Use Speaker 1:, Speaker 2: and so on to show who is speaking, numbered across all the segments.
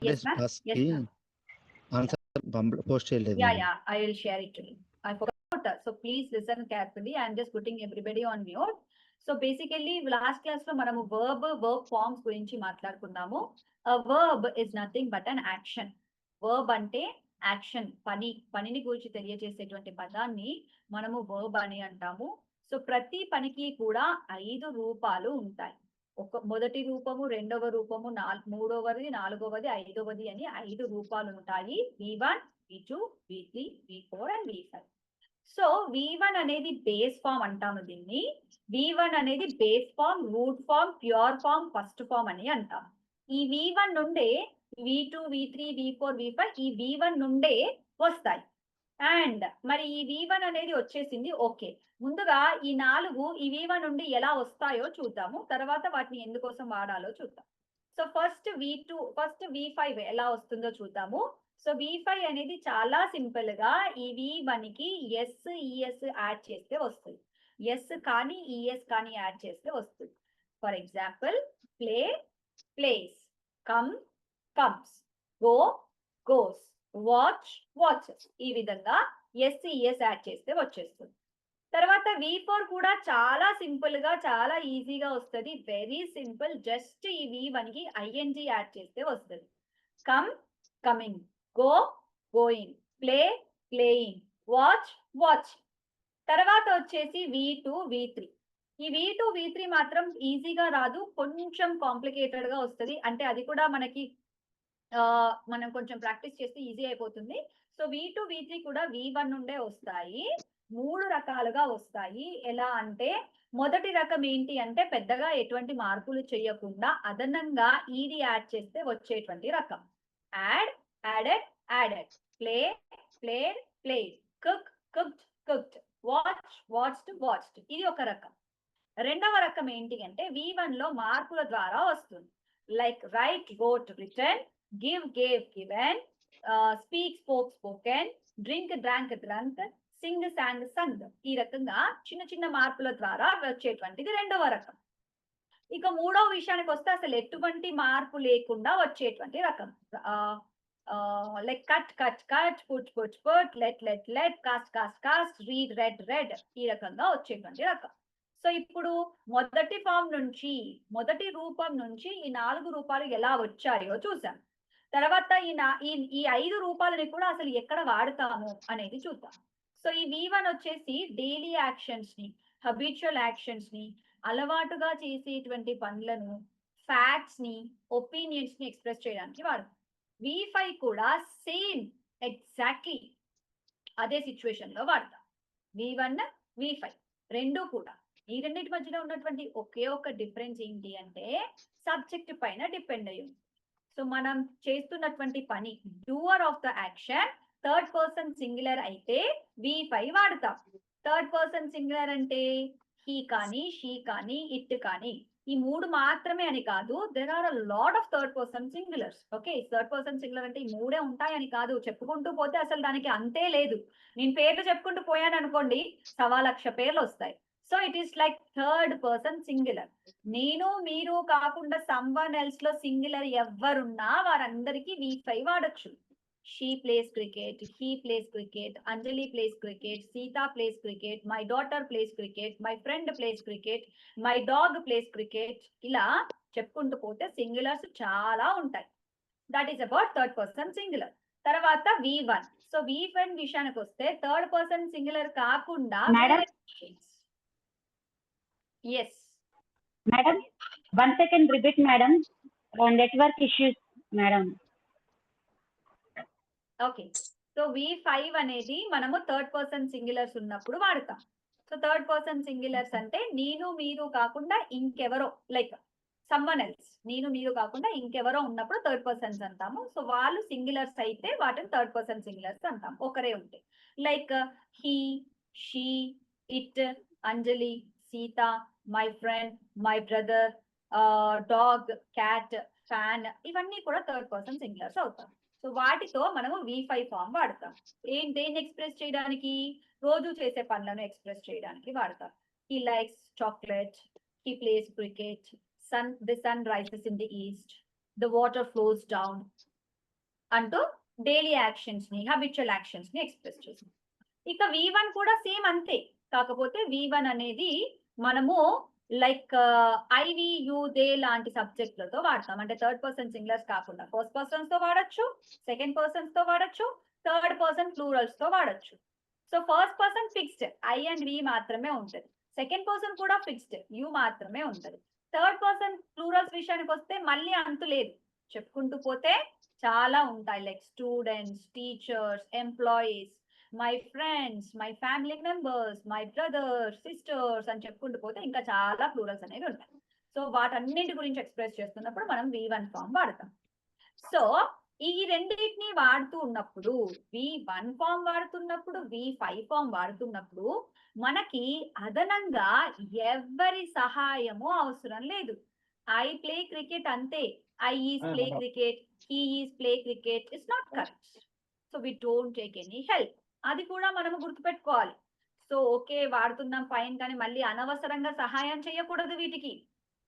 Speaker 1: Yes, ma'am. Yes, ma'am.
Speaker 2: Answer post చేయలేదు.
Speaker 1: Yeah, I will share it to you. I forgot. So please listen carefully. I am just putting everybody on mute. So basically last class లో మనము verb forms గురించి మాట్లాడుకున్నాము. A verb is nothing but an action. Verb అంటే action, పనిని గురించి తెలియజేసేటువంటి పదాన్ని మనము verb అని అంటాము. సో ప్రతి పనికి కూడా 5 రూపాలు ఉంటాయి. మొదటి రూపము, రెండవ రూపము, మూడవది, నాలుగవది, ఐదవది అని 5 రూపాలు ఉంటాయి. V1, V2, V3, V4 and V5. So V1 అనేది బేస్ ఫామ్ అంటాము దీన్ని. V1 అనేది base form, root form, pure form, first form అని అంటాం. ఈ V1 నుండే V2, V3, V4, V5 ఈ V1 నుండే వస్తాయి. అండ్ మరి ఈ V1 అనేది వచ్చేసింది. ఓకే, ముందుగా ఈ 4 ఈ V1 నుండి ఎలా వస్తాయో చూద్దాము, తర్వాత వాటిని ఎందుకోసం వాడాలో చూద్దాం. సో ఫస్ట్ V5 ఎలా వస్తుందో చూద్దాము. సో V5 అనేది చాలా సింపుల్ గా ఈ V1 కి ES యాడ్ చేస్తే వస్తుంది. ఎస్ కానీ ES కానీ యాడ్ చేస్తే వస్తుంది. For example, play place, come comes, go goes, watch watches. ఈ విధంగా SES యాడ్ చేస్తే వచ్చేస్తుంది. తర్వాత V4 కూడా చాలా సింపుల్ గా, చాలా ఈజీగా వస్తుంది. Very simple. జస్ట్ ఈ V1 కి ING యాడ్ చేస్తే వస్తుంది. Come coming, go going, play playing, watch watching. తర్వాత వచ్చేసి V2, V3. ఈ V2, V3 మాత్రం ఈజీగా రాదు, కొంచెం కాంప్లికేటెడ్ గా వస్తుంది. అంటే అది కూడా మనకి మనం కొంచెం ప్రాక్టీస్ చేస్తే ఈజీ అయిపోతుంది. సో V2, V3 కూడా V1 నుండే వస్తాయి. 3 రకాలుగా వస్తాయి. ఎలా అంటే, మొదటి రకం ఏంటి అంటే పెద్దగా ఎటువంటి మార్పులు చేయకుండా అదనంగా ఈడి యాడ్ చేస్తే వచ్చేటువంటి రకం. Add, added, added, play, played, played, cook, cooked, cooked, watch, watched, watched. ఇది ఒక రకం. రెండవ రకం ఏంటి అంటే V1 లో మార్పుల ద్వారా వస్తుంది. Like write, wrote, written, give, gave, given, speak, spoke, spoken, drink, drank, drunk, sing, sang, sung. ఈ రకంగా చిన్న చిన్న మార్పుల ద్వారా వచ్చేటువంటిది రెండవ రకం. ఇక మూడవ విషయానికి వస్తే అసలు ఎటువంటి మార్పు లేకుండా వచ్చేటువంటి రకం. Like cut, cut, cut, put, put, put, let, let, let, cost, cost, cost, read, red, red. ఈ రకంగా వచ్చేటువంటి రకం. సో ఇప్పుడు మొదటి ఫామ్ నుంచి, మొదటి రూపం నుంచి ఈ 4 రూపాలు ఎలా వచ్చాయో చూసాం. తర్వాత ఈ 5 రూపాలని కూడా అసలు ఎక్కడ వాడతాము అనేది చూద్దాం. సో ఈ V1 వచ్చేసి డైలీ యాక్షన్స్ ని, హబిచువల్ యాక్షన్స్ ని, అలవాటుగా చేసేటువంటి పనులను, ఫ్యాక్ట్స్ ని, ఒపీనియన్స్ ని ఎక్స్ప్రెస్ చేయడానికి వాడతాం. V5 కూడా సేమ్, ఎగ్జాక్ట్లీ అదే సిచ్యువేషన్ లో వాడతాం. V1, V5 రెండు కూడా. ఈ రెండింటి మధ్యలో ఉన్నటువంటి ఒకే ఒక డిఫరెన్స్ ఏంటి అంటే సబ్జెక్ట్ పైన డిపెండ్ అయ్యి ఉంది. సో మనం చేస్తున్నటువంటి పని, doer of the action third person singular అయితే V5 వాడతాం. థర్డ్ పర్సన్ సింగులర్ అంటే హీ కానీ, షీ కానీ, ఇట్ కానీ. ఈ 3 మాత్రమే అని కాదు, there are a lot of third person singulars. Okay, third person singular అంటే ఈ 3 ఉంటాయని కాదు, చెప్పుకుంటూ పోతే అసలు దానికి అంతే లేదు. నేను పేర్లు చెప్పుకుంటూ పోయాను అనుకోండి, 1,00,000 పేర్లు వస్తాయి. So it is like third person singular. నేను, మీరు కాకుండా సమ్వన్ ఎల్స్ లో సింగులర్ ఎవరున్నా వారందరికీ V5 వాడచ్చు. She plays cricket, he plays cricket, Anjali plays cricket, Sita plays cricket, my daughter plays cricket, my friend plays cricket, my dog plays cricket. ఇలా చెప్పుకుంటూ పోతే సింగులర్స్ చాలా ఉంటాయి. That is about third person singular. తర్వాత V1. So V1 విషయానికి వస్తే third person singular కాకుండా yes
Speaker 3: madam 1 second repeat madam, network issues madam.
Speaker 1: Okay, so V5 అనేది మనము థర్డ్ పర్సన్ సింగులర్స్ ఉన్నప్పుడు వాడతాం. సో థర్డ్ పర్సన్ సింగులర్స్ అంటే నేను, మీరు కాకుండా ఇంకెవరో, లైక్ సమ్వన్ ఎల్స్, నేను, మీరు కాకుండా ఇంకెవరో ఉన్నప్పుడు థర్డ్ పర్సన్స్ అంటాము. సో వాళ్ళు సింగులర్స్ అయితే వాటిని థర్డ్ పర్సన్ సింగులర్స్ అంటాం, ఒకరే ఉంటే. Like he, she, it, Anjali, Sita, my friend, my brother, dog, cat, fan, ఇవన్నీ కూడా థర్డ్ పర్సన్ సింగులర్స్ అవుతాం. సో వాటితో మనము V5 ఫామ్ వాడతాం. దేన్ని ఎక్స్ప్రెస్ చేయడానికి? రోజు చేసే పనులను ఎక్స్ప్రెస్ చేయడానికి వాడతాం. He likes chocolate, he plays cricket, the sun rises in the east, the water flows down, అంటూ డైలీ యాక్షన్స్ ని హ్యాబిచువల్ యాక్షన్స్ ని ఎక్స్ప్రెస్ చేస్తాం. ఇక V1 కూడా సేమ్ అంతే. కాకపోతే V1 అనేది మనము లైక్ ఐవి యు దే లాంటి సబ్జెక్టులతో వాడతాం. అంటే థర్డ్ పర్సన్ సింగులర్స్ కాకుండా ఫస్ట్ పర్సన్స్ తో వాడొచ్చు, సెకండ్ పర్సన్స్ తో వాడొచ్చు, థర్డ్ పర్సన్ ప్లూరల్స్ తో వాడొచ్చు. So first person fixed I and we మాత్రమే ఉంటుంది. సెకండ్ పర్సన్ కూడా ఫిక్స్డ్ యు మాత్రమే ఉంటుంది. థర్డ్ పర్సన్ ప్లూరల్స్ విషయానికి వస్తే మళ్ళీ అంతు లేదు, చెప్పుకుంటూ పోతే చాలా ఉంటాయి. Like students, teachers, employees, my friends, my family members, my brothers, sisters అని చెప్పుకుంటూ పోతే ఇంకా చాలా ప్లూరల్స్ అనేవి ఉంటాయి. సో వాటన్నింటి గురించి ఎక్స్ప్రెస్ చేస్తున్నప్పుడు మనం V1 ఫామ్ వాడతాం. సో ఈ రెండింటిని వాడుతూ ఉన్నప్పుడు V1 ఫామ్ వాడుతున్నప్పుడు, V5 ఫామ్ వాడుతున్నప్పుడు మనకి అదనంగా ఎవరి సహాయము అవసరం లేదు. ఐ ప్లే క్రికెట్ అంతే. I is play cricket, he is play cricket is not correct. So we don't take any help. అది కూడా మనము గుర్తుపెట్టుకోవాలి. సో ఓకే వాడుతున్నాం ఫైన్, కానీ మళ్ళీ అనవసరంగా సహాయం చేయకూడదు వీటికి.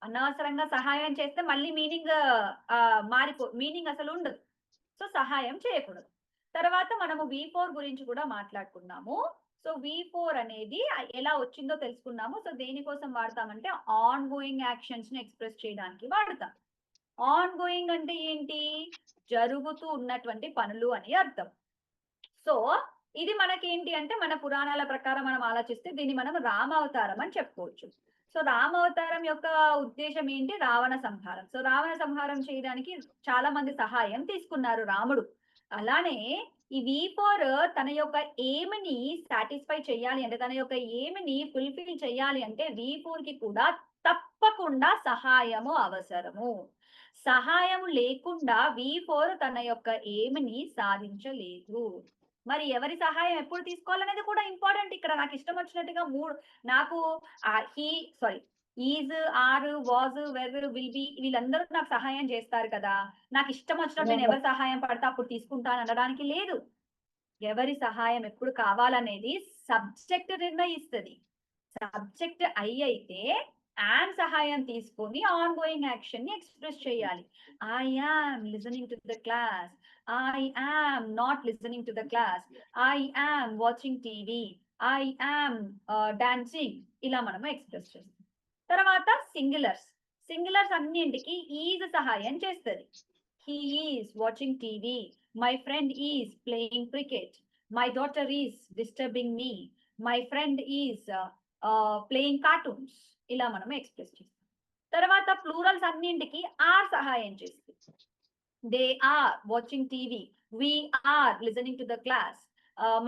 Speaker 1: అనవసరంగా సహాయం చేస్తే మళ్ళీ మీనింగ్ మీనింగ్ అసలు ఉండదు. సో సహాయం చేయకూడదు. తర్వాత మనము V4 గురించి కూడా మాట్లాడుకున్నాము. సో V4 అనేది ఎలా వచ్చిందో తెలుసుకున్నాము. సో దేనికోసం వాడతామంటే ఆన్ గోయింగ్ యాక్షన్స్ ని ఎక్స్ప్రెస్ చేయడానికి వాడతాం. ఆన్ గోయింగ్ అంటే ఏంటి? జరుగుతూ ఉన్నటువంటి పనులు అని అర్థం. సో ఇది మనకేంటి అంటే మన పురాణాల ప్రకారం మనం ఆలోచిస్తే దీన్ని మనం రామావతారం అని చెప్పుకోవచ్చు. సో రామావతారం యొక్క ఉద్దేశం ఏంటి? రావణ సంహారం. సో రావణ సంహారం చేయడానికి చాలా మంది సహాయం తీసుకున్నారు రాముడు. అలానే ఈ V4 తన యొక్క ఏమిని సాటిస్ఫై చేయాలి అంటే, తన యొక్క ఏమిని ఫుల్ఫిల్ చేయాలి అంటే V4 కి కూడా తప్పకుండా సహాయము అవసరము. సహాయం లేకుండా V4 తన యొక్క ఏమిని సాధించలేదు. మరి ఎవరి సహాయం ఎప్పుడు తీసుకోవాలనేది కూడా ఇంపార్టెంట్. ఇక్కడ నాకు ఇష్టం వచ్చినట్టుగా నాకు is, are, was, were, will be వీళ్ళందరూ నాకు సహాయం చేస్తారు కదా, నాకు ఇష్టం వచ్చినట్టు నేను ఎవరి సహాయం పడితే అప్పుడు తీసుకుంటాను అనడానికి లేదు. ఎవరి సహాయం ఎప్పుడు కావాలనేది సబ్జెక్ట్ నిర్ణయిస్తుంది. సబ్జెక్ట్ అయితే యామ్ సహాయం తీసుకొని ఆన్ గోయింగ్ యాక్షన్ ని ఎక్స్ప్రెస్ చేయాలి. I am listening to the class, I am not listening to the class, I am watching TV, I am dancing. ఇలా మనము ఎక్స్ప్రెస్ చేస్తాం. తర్వాత సింగులర్స్ అన్నింటికి ఈజ్ సహాయం చేస్తుంది. He is watching TV, my friend is playing cricket, my daughter is disturbing me, my friend is playing cartoons. ఇలా మనము express చేస్తాం. తర్వాత ప్లూరల్స్ అన్నింటికి ఆర్ సహాయం చేస్తుంది. They are watching TV. We are listening to the class.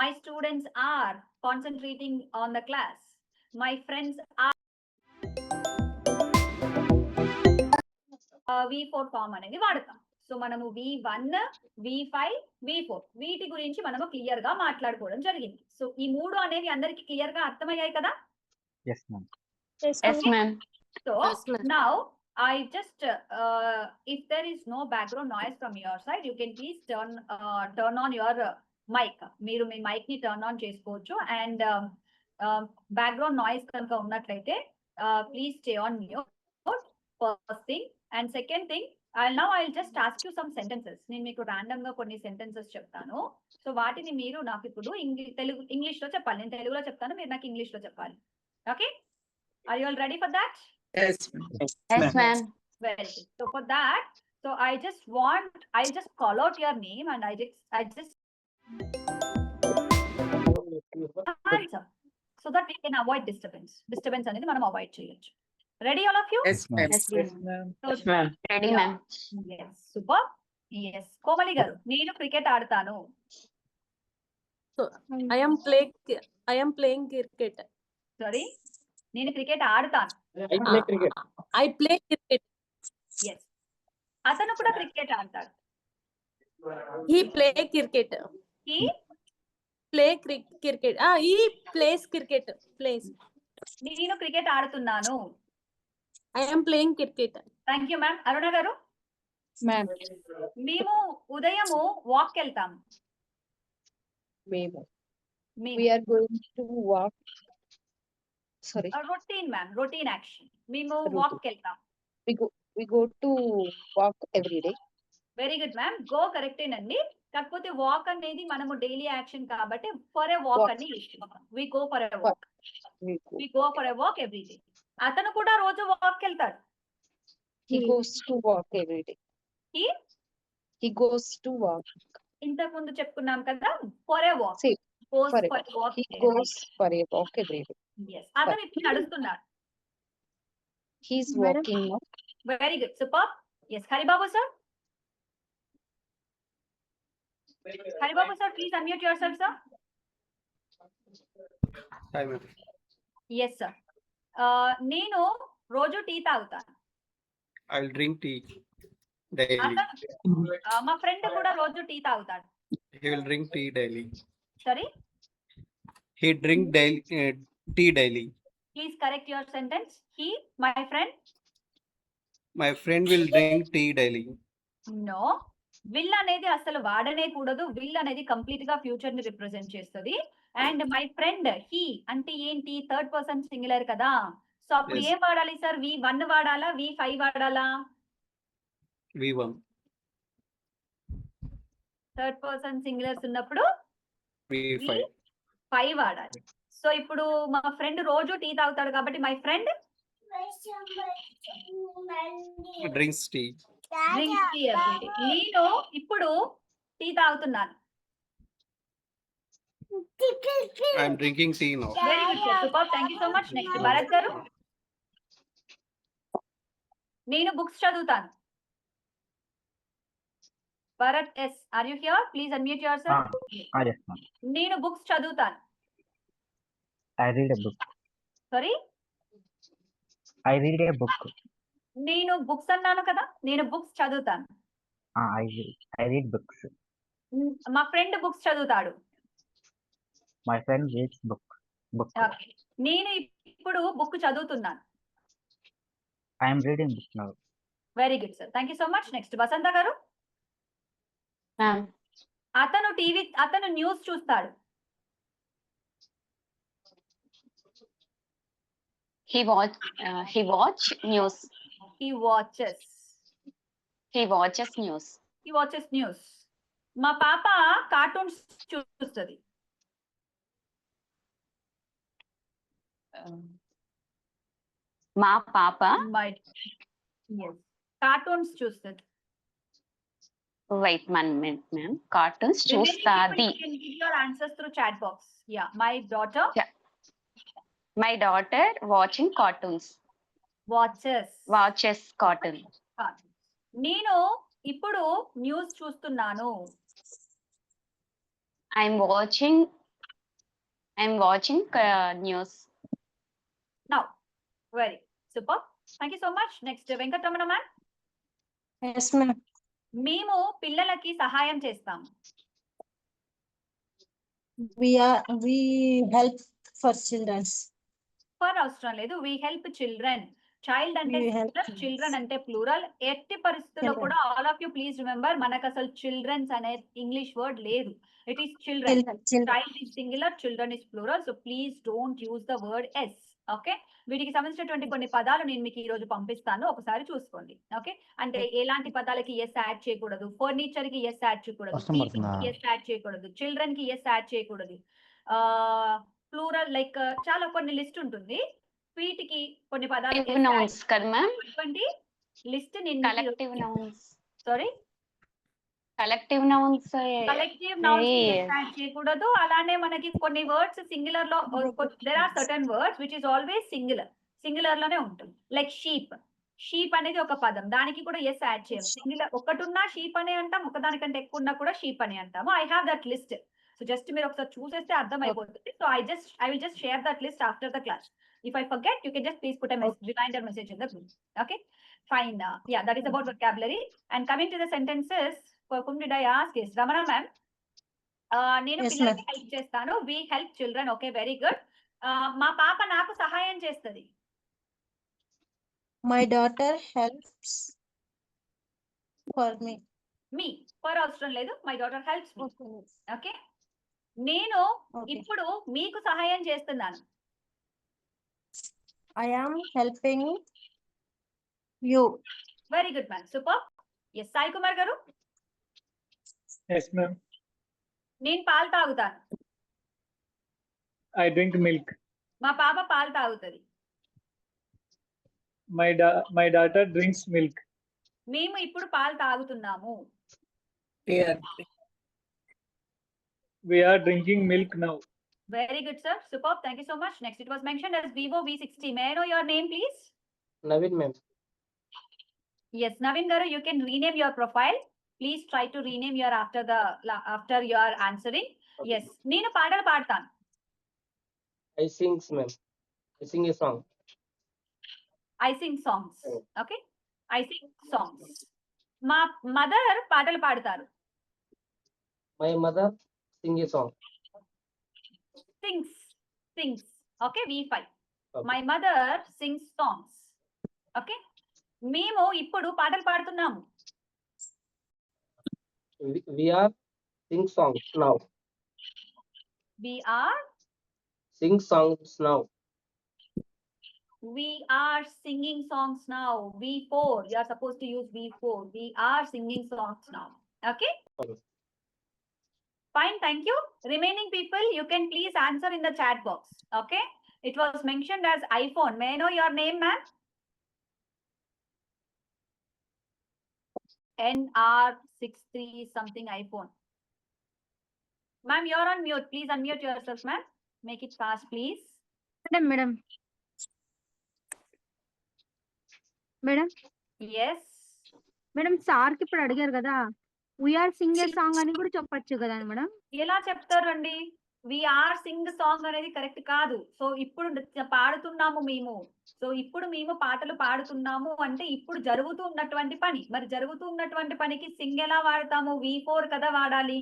Speaker 1: My students are concentrating on the class. My friends are. V4 form అనేది వాడతాం. So మనము V1, V5, V4 వీటి గురించి మనము క్లియర్ గా మాట్లాడుకోవడం జరిగింది. సో ఈ మూడు అనేవి అందరికి క్లియర్ గా అర్థమయ్యాయి కదా?
Speaker 2: Yes, ma'am.
Speaker 3: Yes, ma'am.
Speaker 1: So now I just if there is no background noise from your side, you can please turn on your mic. మీరు మీ మైక్ ని టర్న్ ఆన్ చేసుకోవచ్చు. అండ్ బ్యాక్గ్రౌండ్ నాయిస్ కనుక ఉన్నట్లయితే please stay on mute. First thing. And second thing, I'll just ask you some sentences. నేను మీకు random గా కొన్ని sentences చెప్తాను. సో వాటిని మీరు నాకు ఇప్పుడు ఇంగ్లీష్ లో చెప్పాలి. నేను తెలుగులో చెప్తాను, మీరు నాకు ఇంగ్లీష్ లో చెప్పాలి. Okay? Are you all ready for that?
Speaker 4: Yes,
Speaker 3: Yes, ma'am.
Speaker 1: Very good. So for that, so I'll just call out your name and I just answer so that we can avoid disturbance. Disturbance అనేది మనం avoid చేయొచ్చు. Ready all of you?
Speaker 4: yes, ma'am.
Speaker 3: Yes,
Speaker 4: ma'am.
Speaker 1: So,
Speaker 3: Yes, ma'am. Ready, ma'am.
Speaker 1: yes, super. Yes, Komali గారు, నేను cricket ఆడతాను.
Speaker 5: So I am playing cricket.
Speaker 1: Sorry, నేను cricket ఆడతాను.
Speaker 4: I play cricket.
Speaker 5: I play cricket.
Speaker 1: Yes, అతను కూడా cricket ఆడతాడు.
Speaker 5: He play cricket.
Speaker 1: He
Speaker 5: Cricket. He plays cricket. Plays.
Speaker 1: నేను cricket ఆడుతున్నాను.
Speaker 5: I am playing cricket.
Speaker 1: Thank you ma'am. Aruna garu,
Speaker 4: Ma'am.
Speaker 1: మేము ఉదయము walk వెళ్తాము.
Speaker 4: మేము.
Speaker 1: మేము
Speaker 4: We are going to walk. Sorry.
Speaker 1: Routine ma'am, routine action. మేము
Speaker 4: Routine.
Speaker 1: వాక్ వెళ్తాం.
Speaker 4: We go to walk every day.
Speaker 1: Very good ma'am. Go కరెక్టేనండి. కాకపోతే walk అనేది మనము డైలీ యాక్షన్ కాబట్టి ఫర్ ఎ వాక్
Speaker 4: Walk.
Speaker 1: అని we go for a walk we go for a walk every day. అతను కూడా రోజు వాక్ వెళ్తాడు.
Speaker 4: He goes to walk every day.
Speaker 1: He?
Speaker 4: He goes to walk.
Speaker 1: ఇంతకు ముందు చెప్పుకున్నాం కదా for a walk.
Speaker 4: See,
Speaker 1: goes
Speaker 4: for a
Speaker 1: for walk.
Speaker 4: He goes for a walk every day.
Speaker 1: Yes, అతను ఇప్పుడు నడుస్తున్నాడు.
Speaker 4: He's
Speaker 3: Madam.
Speaker 4: walking now.
Speaker 1: Very good, super. Yes, Haribabu sir. Haribabu sir, please unmute yourself sir.
Speaker 6: Hi, ma'am.
Speaker 1: Yes sir. నేను రోజు tea తాగుతాను.
Speaker 6: I'll drink tea daily.
Speaker 1: అతను మా friend కూడా రోజు టీ తాగుతాడు.
Speaker 6: He will drink tea daily.
Speaker 1: Sorry,
Speaker 6: He drink daily tea daily.
Speaker 1: Please correct your sentence. He, my friend.
Speaker 6: My friend will drink tea daily.
Speaker 1: No, will అనేది అసలు వాడనే కూడదు. Will అనేది complete గా ఫ్యూచర్ ని represent చేస్తుంది. And my friend he అంటే ఏంటి, third person singular కదా. సో అప్పుడు
Speaker 6: Yes.
Speaker 1: ఏం వాడాలి సార్? V1 వాడాలా, V5 వాడాలా?
Speaker 6: V1.
Speaker 1: థర్డ్ పర్సన్ సింగులర్స్ ఉన్నప్పుడు
Speaker 6: V5.
Speaker 1: V5 వాడాలి. సో ఇప్పుడు మా ఫ్రెండ్ రోజు టీ తాగుతాడు కాబట్టి my friend
Speaker 6: Drinks tea.
Speaker 1: Drinks tea everyday. నేను ఇప్పుడు టీ తాగుతున్నాను.
Speaker 6: I'm drinking tea now.
Speaker 1: Very good sir, super, thank you so much. Next Bharath garu. నేను బుక్స్ చదువుతాను. Bharath yes, are you here? Please unmute yourself.
Speaker 2: yes, ma'am.
Speaker 1: నేను books చదువుతాను.
Speaker 2: I read a book.
Speaker 1: Sorry,
Speaker 2: I read a book.
Speaker 1: నేను books అన్నాను కదా, నేను books చదువుతాను.
Speaker 2: I read books.
Speaker 1: మా ఫ్రెండ్ బుక్స్ చదువుతాడు.
Speaker 2: My friend reads book.
Speaker 1: Okay. నేను ఇప్పుడు బుక్ చదువుతున్నాను.
Speaker 2: I am reading book now.
Speaker 1: Very good sir, thank you so much. Next Vasantha garu.
Speaker 3: Ma'am.
Speaker 1: అతను న్యూస్ చూస్తాడు.
Speaker 3: He watch news.
Speaker 1: He watches.
Speaker 3: He watches news.
Speaker 1: He watches news. మా పాప cartoons చూస్తుంది.
Speaker 3: మా పాప
Speaker 1: కార్టూన్స్ చూస్తుంది.
Speaker 3: wait one minute ma'am. Cartoons చూస్తాది.
Speaker 1: You can give your answers through chat box. Yeah, my daughter
Speaker 3: My daughter watching cartoons.
Speaker 1: watches
Speaker 3: Cartoon.
Speaker 1: నేను ఇప్పుడు news చూస్తున్నాను.
Speaker 3: I'm watching news.
Speaker 1: Now, very super. Thank you so much. Next, Venkataramana ma'am.
Speaker 5: Yes, ma'am.
Speaker 1: మేము పిల్లలకి సహాయం చేస్తాం.
Speaker 5: We help for children.
Speaker 1: For అవసరం లేదు, వి help children. Child అంటే
Speaker 5: We help
Speaker 1: సింగులర్, చిల్డ్రన్ అంటే ప్లూరల్. ఎట్టి పరిస్థితుల్లో
Speaker 5: Children.
Speaker 1: కూడా all of you please remember, మనకు అసలు చిల్డ్రన్స్ అనే ఇంగ్లీష్ వర్డ్ లేదు. It is children. Child is singular, children is plural. So please don't use the word s. Okay, వీటికి సంబంధించినటువంటి కొన్ని పదాలు నేను మీకు ఈ రోజు పంపిస్తాను, ఒకసారి చూసుకోండి. ఓకే, అంటే ఎలాంటి పదాలకి ఎస్ యాడ్ చేయకూడదు, ఫర్నిచర్ కి ఎస్ యాడ్ చేయకూడదు, ఎస్ యాడ్ చేయకూడదు, చిల్డ్రన్ కి ఎస్ యాడ్ చేయకూడదు, ప్లూరల్ లైక్ చాలా కొన్ని లిస్ట్ ఉంటుంది. వీటికి కొన్ని పదాలు
Speaker 3: Nouns కదా ma'am.
Speaker 1: List
Speaker 3: Collective nouns.
Speaker 1: Sorry,
Speaker 3: Collective nouns.
Speaker 1: Collective nouns add చేయకూడదు. అలానే మనకి కొన్ని వర్డ్స్ సింగులర్ లో, there are certain words which is always singular లోనే ఉంటుంది. లైక్ షీప్ అనేది ఒక పదం, దానికి కూడా ఎస్ యాడ్ చేయం. సింగులర్ ఒకటున్నా షీప్ అని అంటాం, ఒకదానికంటే ఎక్కువ ఉన్నా కూడా షీప్ అని అంటాము. I have that list. So just మీరు ఒకసారి చూసేస్తే అర్థం అయిపోతుంది. So I will just share that list after the class. If I forget, you can just please put a reminder message in the group. Okay, fine. Yeah, that is about vocabulary. And coming to the sentences, for whom did I ask is Ramana ma'am. నేను పిల్లలకి help చేస్తాను. We help children. Okay, very good. మా పాప నాకు సహాయం చేస్తుంది.
Speaker 5: My daughter helps for me.
Speaker 1: Me for అవసరం లేదు, my daughter helps me. Okay, నేను ఇప్పుడు మీకు సహాయం చేస్తున్నాను.
Speaker 5: I am helping you.
Speaker 1: Very good man, super. Yes, Sai Kumar garu.
Speaker 7: Yes, ma'am.
Speaker 1: నేను పాలు తాగుతాను.
Speaker 7: I drink milk.
Speaker 1: మా పాప పాలు తాగుతుంది.
Speaker 7: My daughter drinks milk.
Speaker 1: మేము ఇప్పుడు పాలు తాగుతున్నాము.
Speaker 7: We are drinking milk now.
Speaker 1: Very good, sir. Superb. Thank you so much. Next, it was mentioned as Vivo V60. May I know your name, please?
Speaker 8: Naveen, ma'am.
Speaker 1: Yes, Naveen Garu, you can rename your profile. Please try to rename your after you are answering.
Speaker 8: Okay.
Speaker 1: Yes, నేను పాటలు పాడతాను.
Speaker 8: I sings, ma'am. I sing a song.
Speaker 1: I sing songs.
Speaker 8: Oh.
Speaker 1: Okay, I sing songs. మా mother పాటలు పాడతారు.
Speaker 8: My mother sing a song.
Speaker 1: Sings. Okay, V5.
Speaker 8: Okay.
Speaker 1: My mother sings songs. Okay, మేము ఇప్పుడు పాటలు పాడుతున్నాము.
Speaker 8: We are sing songs now.
Speaker 1: We are singing songs now. V4. You are supposed to use V4. We are singing songs now. Okay?
Speaker 8: Okay.
Speaker 1: Fine, thank you. Remaining people, you can please answer in the chat box. Okay? It was mentioned as iPhone. May I know your name, ma'am? NR63 something iPhone. Ma'am, you're on mute. Please unmute yourself, ma'am. Make it fast, please.
Speaker 4: Madam.
Speaker 1: Yes.
Speaker 4: Madam sir కి ఇప్పుడు అడిగారు కదా we are Singh ఏ song అని కూడా చెప్పొచ్చు కదా madam.
Speaker 1: ఎలా చెప్తారండి? ఆర్ సింగ్ సాంగ్ అనేది కరెక్ట్ కాదు. సో ఇప్పుడు పాడుతున్నాము మేము. సో ఇప్పుడు మేము పాటలు పాడుతున్నాము అంటే ఇప్పుడు జరుగుతూ ఉన్నటువంటి పని. మరి జరుగుతూ ఉన్నటువంటి పనికి సింగ్ ఎలా వాడతాము? V4 కదా వాడాలి.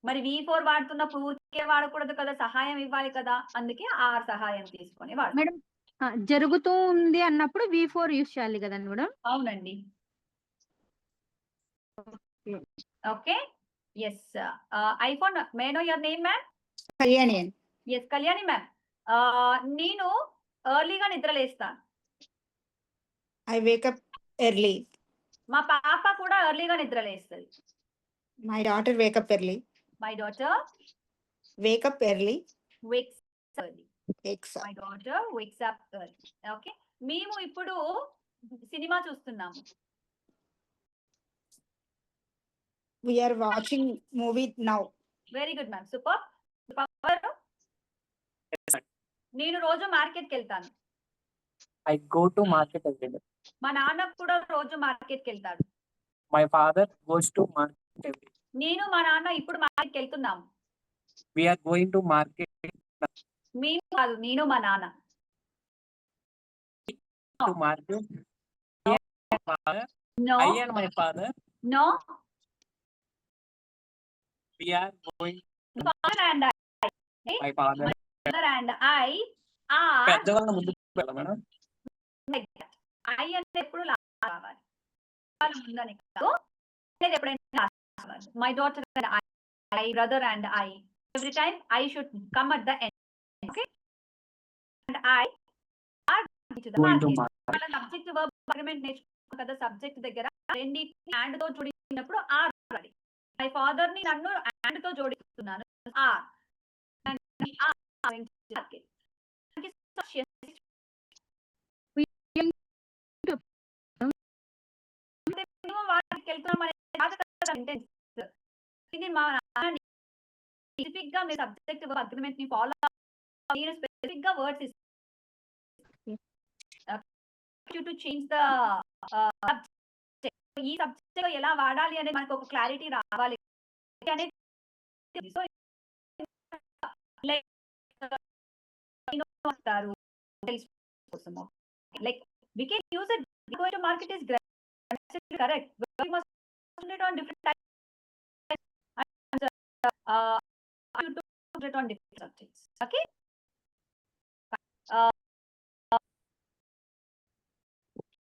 Speaker 1: మరి V4 వాడుతున్నప్పుడు ఊరికే వాడకూడదు కదా, సహాయం ఇవ్వాలి కదా. అందుకే ఆర్ సహాయం తీసుకొని వాడు.
Speaker 4: మేడం జరుగుతూ ఉంది అన్నప్పుడు V4 యూస్ చేయాలి కదండి మేడం.
Speaker 1: అవునండి. Okay. Yes. IPhone. May know your name ma'am?
Speaker 4: Kalyani.
Speaker 1: Yes Kalyani ma'am. నేను ఎర్లీగా నిద్రలేస్తాను.
Speaker 9: I wake up early.
Speaker 1: మా పాప కూడా ఎర్లీగా నిద్రలేస్తుంది.
Speaker 9: My daughter wake up early.
Speaker 1: My daughter
Speaker 9: Wake up early.
Speaker 1: wakes early.
Speaker 9: Wakes up.
Speaker 1: My daughter wakes up early. Okay. మేము ఇప్పుడు cinema చూస్తున్నాము.
Speaker 9: We are watching movie now.
Speaker 1: Very good ma'am. Super. నేను రోజు మార్కెట్కి వెళ్తాను.
Speaker 10: I go to market every day.
Speaker 1: మా నాన్న కూడా రోజు మార్కెట్కి వెళ్తాడు.
Speaker 10: My father goes to market every day.
Speaker 1: నేను మా నాన్న ఇప్పుడు మార్కెట్కి వెళ్తున్నాము.
Speaker 10: We are going to market
Speaker 1: మేము కాదు, నేను మా నాన్న.
Speaker 10: to market. Me and my father,
Speaker 1: No,
Speaker 10: I and my father,
Speaker 1: no.
Speaker 10: we are going.
Speaker 1: Father and
Speaker 10: My father.
Speaker 1: and I are
Speaker 10: పెద్దవాళ్ళ ముందుకు వెళ్ళాలి మేడం.
Speaker 1: like that. I అంటే ఎప్పుడు last రావాలి. వాళ్ళ ముందని కాదు. అనేది ఎప్పుడైనా last రావాలి. My daughter and I, my brother and I. Every time I should come at the end. Okay? And I are going to the
Speaker 10: Going to
Speaker 1: market.
Speaker 10: market.
Speaker 1: వాళ్ళ subject verb agreement నేర్చుకున్నాం కదా, subject దగ్గర రెండింటిని and తో జోడించినప్పుడు are రావాలి. My father ని నన్ను and తో జోడిస్తున్నాను. Are. And we are going to the market. Thank you so much. Yes. మేము వాటికి వెళ్తున్నాం అనే కాదు కదా ఇంటెన్స్. ఇది మా నాన్న స్పెసిఫిక్ గా మీ సబ్జెక్ట్ అగ్రిమెంట్ ని ఫాలో నేను స్పెసిఫిక్ గా words to change the subject. ఈ సబ్జెక్ట్ ఎలా వాడాలి అనేది మనకు ఒక క్లారిటీ రావాలి అనేది. సో లైక్ అంటారు తెలుసుకోసము. Like we can use it. Going to market is correct. We must put it on different types. You to put it on different subjects. Okay.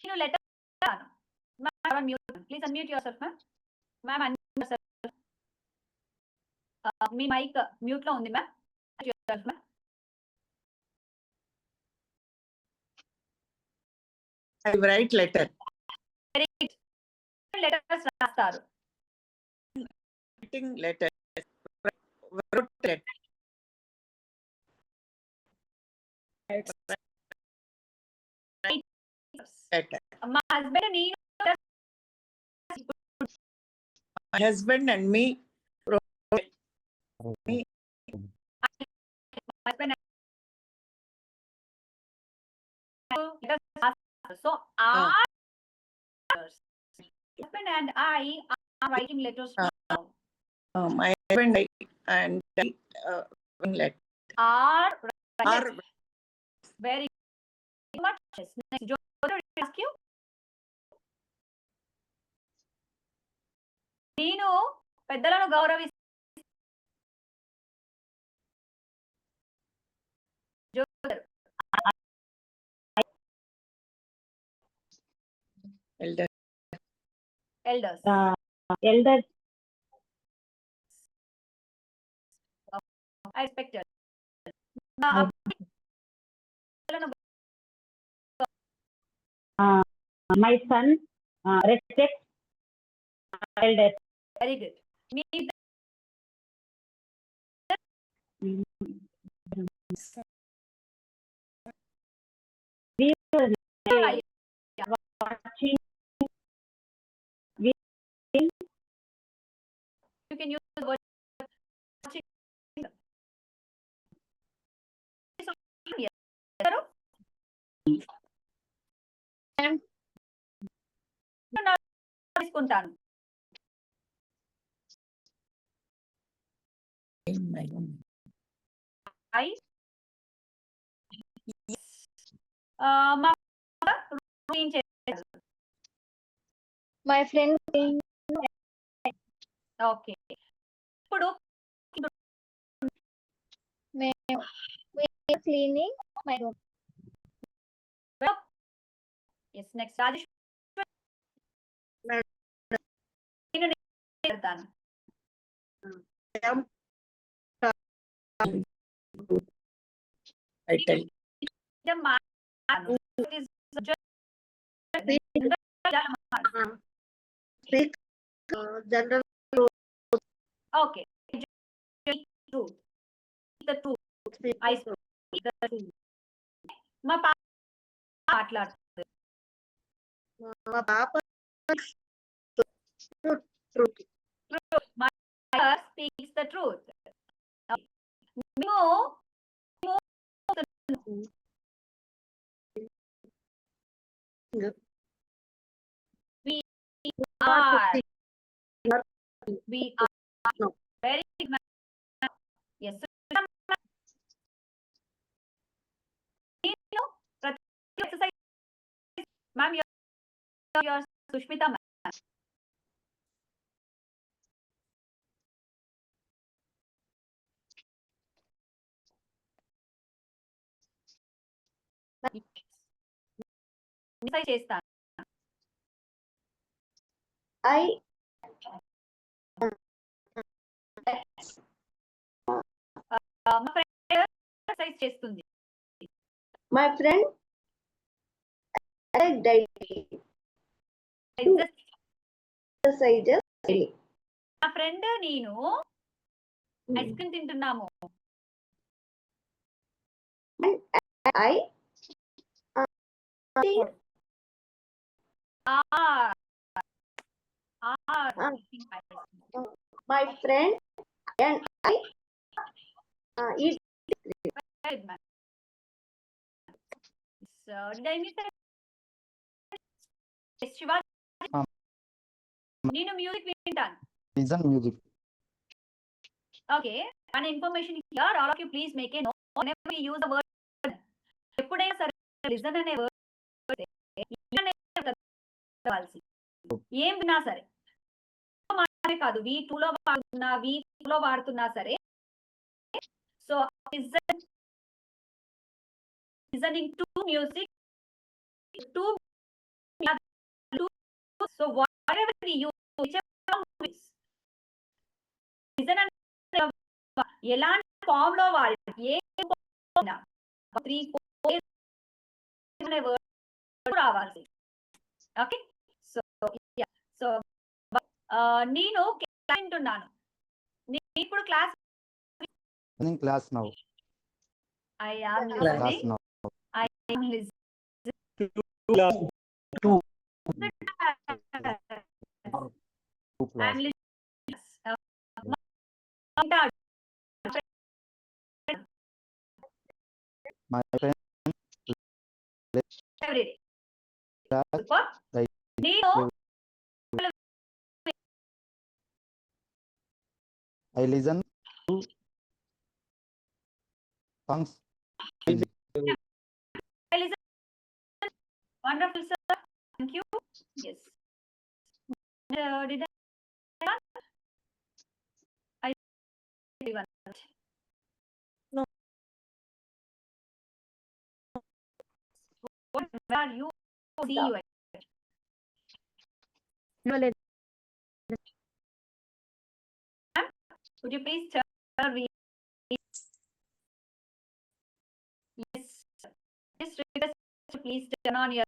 Speaker 1: You let us. Ma'am, unmute. Please unmute yourself, ma'am. Ma'am, unmute yourself. Me mic mute లో ఉంది ma'am. yourself, ma'am.
Speaker 9: I write letter.
Speaker 1: Letters రాస్తారు.
Speaker 9: writing letters. Wrote letters. Letter.
Speaker 1: మా husband నేను
Speaker 9: My husband and me
Speaker 1: husband so our husband and I are writing letters now.
Speaker 9: my husband and I letter.
Speaker 1: Are
Speaker 9: Are
Speaker 1: very much. Next, Joe, what did I ask you? నేను పెద్దలను గౌరవిస్తాను.
Speaker 9: elder.
Speaker 1: Elders.
Speaker 3: Elders.
Speaker 1: I respect it.
Speaker 3: My son respects elders.
Speaker 1: Very good. Me,
Speaker 3: Watching
Speaker 1: you can use the word watching. తీసుకుంటాను. మా
Speaker 5: My friend
Speaker 1: okay ఇప్పుడు
Speaker 5: cleaning my room.
Speaker 1: Yes next Rajesh నేను పెడతాను.
Speaker 9: I tell.
Speaker 5: General.
Speaker 1: Okay. Truth. The truth. I speak the truth. మా పాప మాట్లాడుతుంది.
Speaker 5: మా పాప
Speaker 1: My mother speaks the truth. మేము we are very yes. Exercise, ma'am, your Sushmita ma'am. Exercise చేస్తాను. మా ఫ్రెండ్ ఎక్సర్సైజ్ చేస్తుంది.
Speaker 5: My friend daily exercises.
Speaker 1: నా ఫ్రెండ్ నేను ఐస్ క్రీమ్ తింటున్నాము.
Speaker 5: I my friend and I eat.
Speaker 1: So, did I miss it? Yes, Shiva. నేను music వింటాను.
Speaker 2: Listen music.
Speaker 1: Okay, an information here, all of you please make a note whenever we use the word. ఎప్పుడైనా సరే listen అనే word ఏం విన్నా సరే కాదు V2 లో వాడుతున్నా V4 లో వాడుతున్నా సరే so listening to music to so whatever we use listen ఎలాంటి ఫామ్ లో వాడి ఏ 3 అనే వర్డ్ రావాలి. ఓకే సో సో నేను వింటున్నాను. ఇప్పుడు class
Speaker 11: in class now.
Speaker 1: I am
Speaker 11: Class
Speaker 1: listening.
Speaker 11: now.
Speaker 1: I am listening.
Speaker 2: Two.
Speaker 11: Two
Speaker 1: I'm
Speaker 11: class.
Speaker 1: listening.
Speaker 11: My friend
Speaker 1: Every day.
Speaker 11: class.
Speaker 1: Super.
Speaker 11: Right.
Speaker 1: నేను
Speaker 11: I listen to songs.
Speaker 1: I listen. Wonderful, sir. Thank you. Yes. Did I did one.
Speaker 9: No.
Speaker 1: What are you? See you. Would you please turn yes. Just request to please turn on your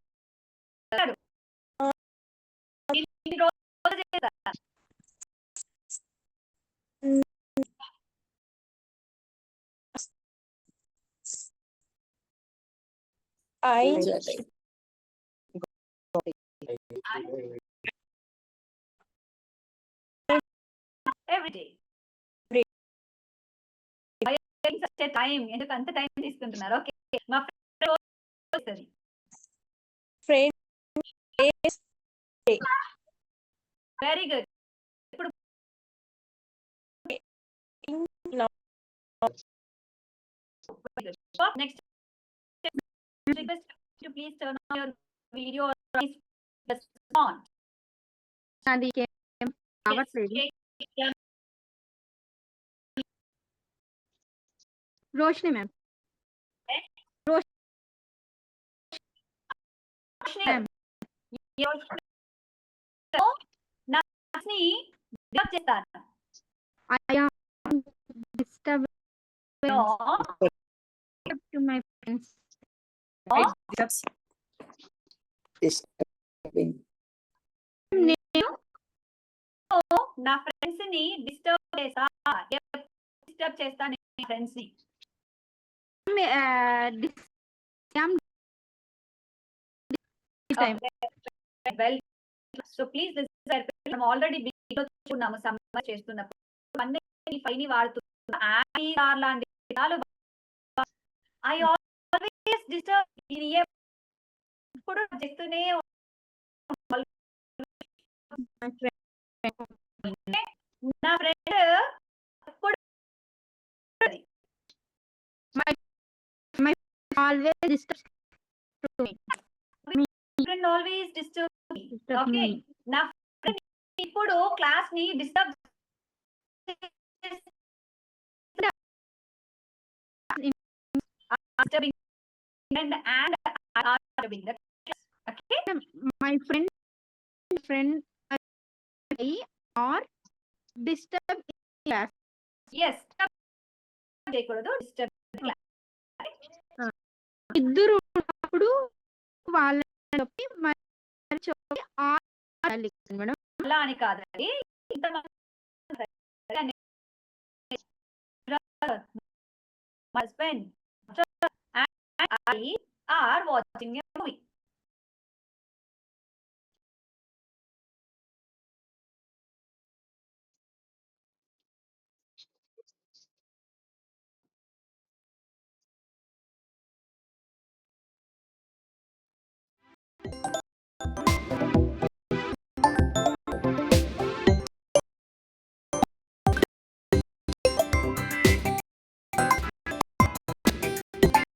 Speaker 9: I
Speaker 1: every day. Why are you taking such a time? ఎందుకు అంత time తీసుకుంటున్నారు? Okay మా friend
Speaker 9: friend is
Speaker 1: very good. ఇప్పుడు next request to please turn on your video or please respond.
Speaker 4: అది ఏం రావట్లేదు. Roshini ma'am. Disturb చేస్తాను. I am disturbing to my friends. నేను
Speaker 1: నా ఫ్రెండ్స్ ని డిస్టర్బ్ చేస్తా. డిస్టర్బ్ చేస్తాను ఫ్రెండ్స్ ని. వెల్ సో ప్లీజ్ మనం ఆల్రెడీ చూస్తున్నాము సమ్మర్ చేస్తున్నప్పుడు అన్ని పైని వాడుతున్నాం లాంటి పదాలు ఐ ఆల్వేస్ డిస్టర్బ్ ఇప్పుడు చేస్తూనే నా ఫ్రెండ్ ఎప్పుడు
Speaker 4: always disturb me.
Speaker 1: Friend always disturb okay నా ఫ్రెండ్ ఇప్పుడు క్లాస్ ని disturb disturbing and are disturbing the class. Okay,
Speaker 4: My friend or disturb class.
Speaker 1: yes, చేయకూడదు డిస్టర్బ్
Speaker 4: ఇద్దరు ఉన్నప్పుడు వాళ్ళని చెప్పి మరి చెప్పి మేడం.
Speaker 1: అలా అని కాదండి. My husband and I are watching a movie.